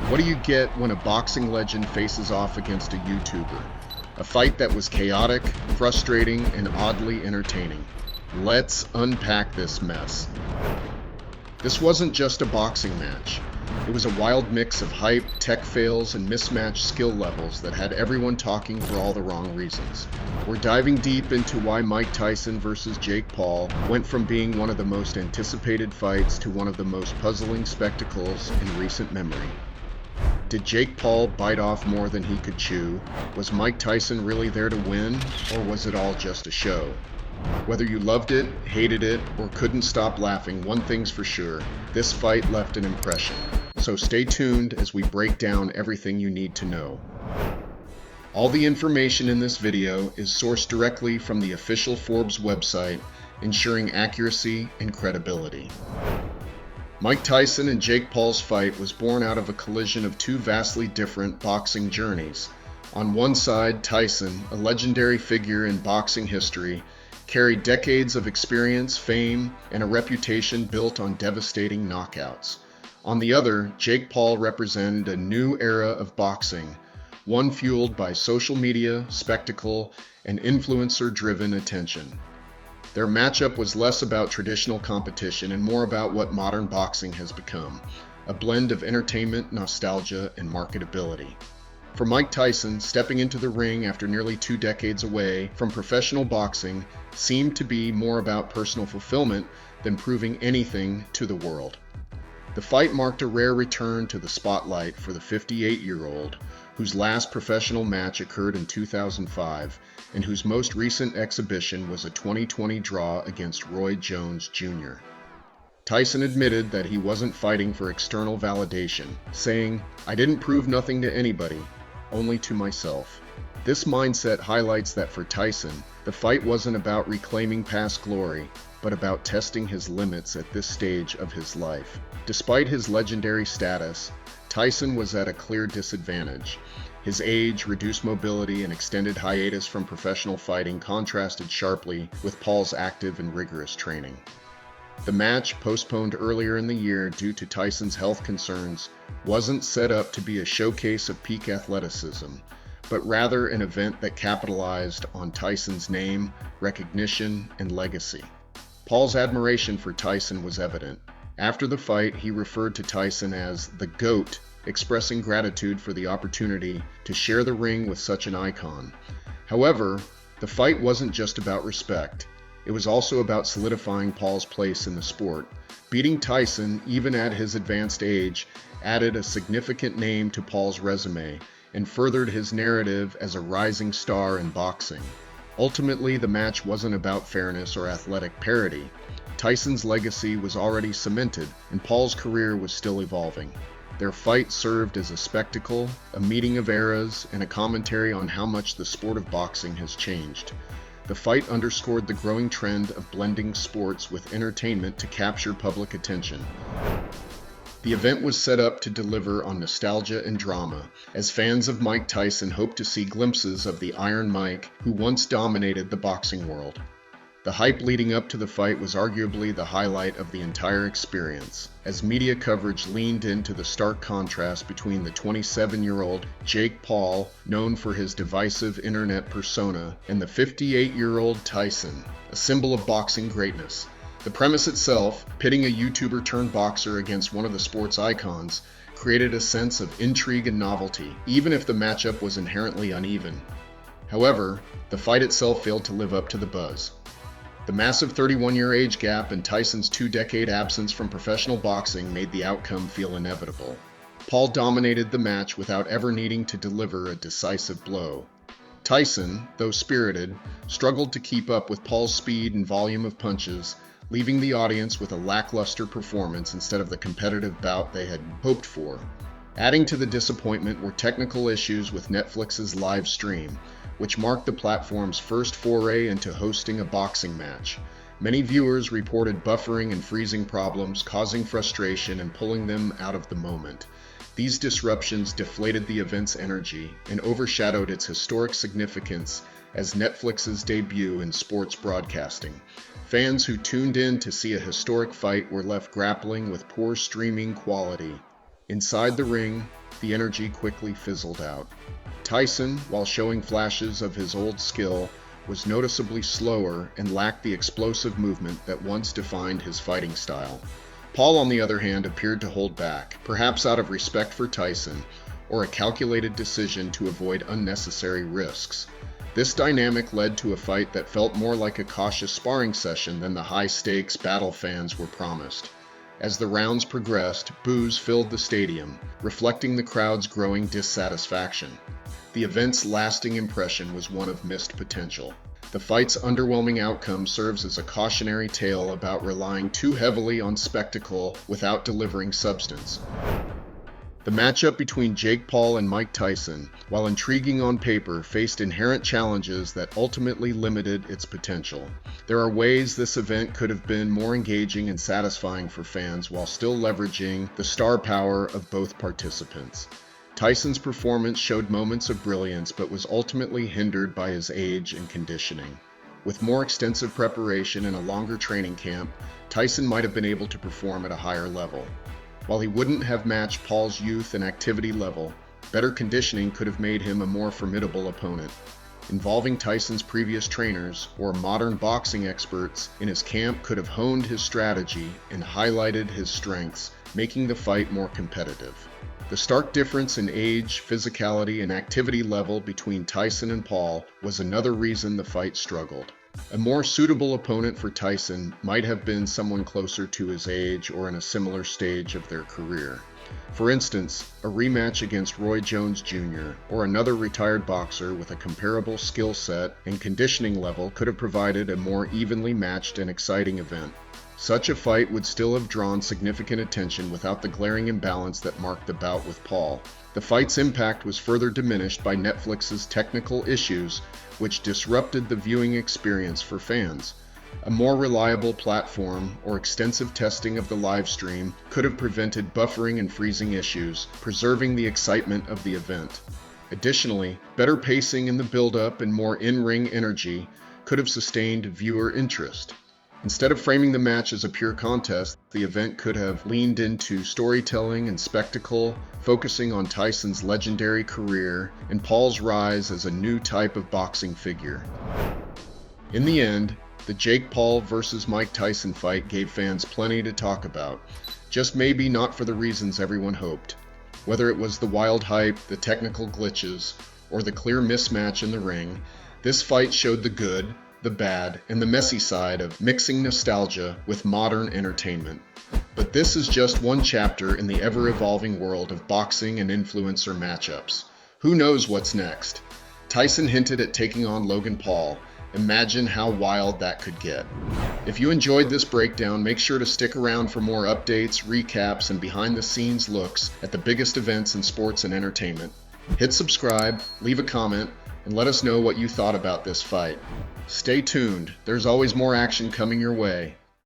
What do you get when a boxing legend faces off against a YouTuber? A fight that was chaotic, frustrating, and oddly entertaining. Let's unpack this mess. This wasn't just a boxing match. It was a wild mix of hype, tech fails, and mismatched skill levels that had everyone talking for all the wrong reasons. We're diving deep into why Mike Tyson versus Jake Paul went from being one of the most anticipated fights to one of the most puzzling spectacles in recent memory. Did Jake Paul bite off more than he could chew? Was Mike Tyson really there to win, or was it all just a show? Whether you loved it, hated it, or couldn't stop laughing, one thing's for sure, this fight left an impression. So stay tuned as we break down everything you need to know. All the information in this video is sourced directly from the official Forbes website, ensuring accuracy and credibility. Mike Tyson and Jake Paul's fight was born out of a collision of two vastly different boxing journeys. On one side, Tyson, a legendary figure in boxing history, carried decades of experience, fame, and a reputation built on devastating knockouts. On the other, Jake Paul represented a new era of boxing, one fueled by social media, spectacle, and influencer-driven attention. Their matchup was less about traditional competition and more about what modern boxing has become, a blend of entertainment, nostalgia, and marketability. For Mike Tyson, stepping into the ring after nearly 2 decades away from professional boxing seemed to be more about personal fulfillment than proving anything to the world. The fight marked a rare return to the spotlight for the 58-year-old, whose last professional match occurred in 2005, and whose most recent exhibition was a 2020 draw against Roy Jones Jr. Tyson admitted that he wasn't fighting for external validation, saying, "I didn't prove nothing to anybody, only to myself." This mindset highlights that for Tyson, the fight wasn't about reclaiming past glory, but about testing his limits at this stage of his life. Despite his legendary status, Tyson was at a clear disadvantage. His age, reduced mobility, and extended hiatus from professional fighting contrasted sharply with Paul's active and rigorous training. The match, postponed earlier in the year due to Tyson's health concerns, wasn't set up to be a showcase of peak athleticism, but rather an event that capitalized on Tyson's name, recognition, and legacy. Paul's admiration for Tyson was evident. After the fight, he referred to Tyson as the GOAT, expressing gratitude for the opportunity to share the ring with such an icon. However, the fight wasn't just about respect. It was also about solidifying Paul's place in the sport. Beating Tyson, even at his advanced age, added a significant name to Paul's resume and furthered his narrative as a rising star in boxing. Ultimately, the match wasn't about fairness or athletic parity. Tyson's legacy was already cemented, and Paul's career was still evolving. Their fight served as a spectacle, a meeting of eras, and a commentary on how much the sport of boxing has changed. The fight underscored the growing trend of blending sports with entertainment to capture public attention. The event was set up to deliver on nostalgia and drama, as fans of Mike Tyson hoped to see glimpses of the Iron Mike who once dominated the boxing world. The hype leading up to the fight was arguably the highlight of the entire experience, as media coverage leaned into the stark contrast between the 27-year-old Jake Paul, known for his divisive internet persona, and the 58-year-old Tyson, a symbol of boxing greatness. The premise itself, pitting a YouTuber turned boxer against one of the sport's icons, created a sense of intrigue and novelty, even if the matchup was inherently uneven. However, the fight itself failed to live up to the buzz. The massive 31-year age gap and Tyson's 2-decade absence from professional boxing made the outcome feel inevitable. Paul dominated the match without ever needing to deliver a decisive blow. Tyson, though spirited, struggled to keep up with Paul's speed and volume of punches, leaving the audience with a lackluster performance instead of the competitive bout they had hoped for. Adding to the disappointment were technical issues with Netflix's live stream, which marked the platform's first foray into hosting a boxing match. Many viewers reported buffering and freezing problems, causing frustration and pulling them out of the moment. These disruptions deflated the event's energy and overshadowed its historic significance as Netflix's debut in sports broadcasting. Fans who tuned in to see a historic fight were left grappling with poor streaming quality. Inside the ring, the energy quickly fizzled out. Tyson, while showing flashes of his old skill, was noticeably slower and lacked the explosive movement that once defined his fighting style. Paul, on the other hand, appeared to hold back, perhaps out of respect for Tyson, or a calculated decision to avoid unnecessary risks. This dynamic led to a fight that felt more like a cautious sparring session than the high-stakes battle fans were promised. As the rounds progressed, boos filled the stadium, reflecting the crowd's growing dissatisfaction. The event's lasting impression was one of missed potential. The fight's underwhelming outcome serves as a cautionary tale about relying too heavily on spectacle without delivering substance. The matchup between Jake Paul and Mike Tyson, while intriguing on paper, faced inherent challenges that ultimately limited its potential. There are ways this event could have been more engaging and satisfying for fans while still leveraging the star power of both participants. Tyson's performance showed moments of brilliance but was ultimately hindered by his age and conditioning. With more extensive preparation and a longer training camp, Tyson might have been able to perform at a higher level. While he wouldn't have matched Paul's youth and activity level, better conditioning could have made him a more formidable opponent. Involving Tyson's previous trainers or modern boxing experts in his camp could have honed his strategy and highlighted his strengths, making the fight more competitive. The stark difference in age, physicality, and activity level between Tyson and Paul was another reason the fight struggled. A more suitable opponent for Tyson might have been someone closer to his age or in a similar stage of their career. For instance, a rematch against Roy Jones Jr. or another retired boxer with a comparable skill set and conditioning level could have provided a more evenly matched and exciting event. Such a fight would still have drawn significant attention without the glaring imbalance that marked the bout with Paul. The fight's impact was further diminished by Netflix's technical issues, which disrupted the viewing experience for fans. A more reliable platform or extensive testing of the live stream could have prevented buffering and freezing issues, preserving the excitement of the event. Additionally, better pacing in the build-up and more in-ring energy could have sustained viewer interest. Instead of framing the match as a pure contest, the event could have leaned into storytelling and spectacle, focusing on Tyson's legendary career and Paul's rise as a new type of boxing figure. In the end, the Jake Paul versus Mike Tyson fight gave fans plenty to talk about, just maybe not for the reasons everyone hoped. Whether it was the wild hype, the technical glitches, or the clear mismatch in the ring, this fight showed the good, the bad, and the messy side of mixing nostalgia with modern entertainment. But this is just one chapter in the ever-evolving world of boxing and influencer matchups. Who knows what's next? Tyson hinted at taking on Logan Paul. Imagine how wild that could get. If you enjoyed this breakdown, make sure to stick around for more updates, recaps, and behind-the-scenes looks at the biggest events in sports and entertainment. Hit subscribe, leave a comment, and let us know what you thought about this fight. Stay tuned, there's always more action coming your way.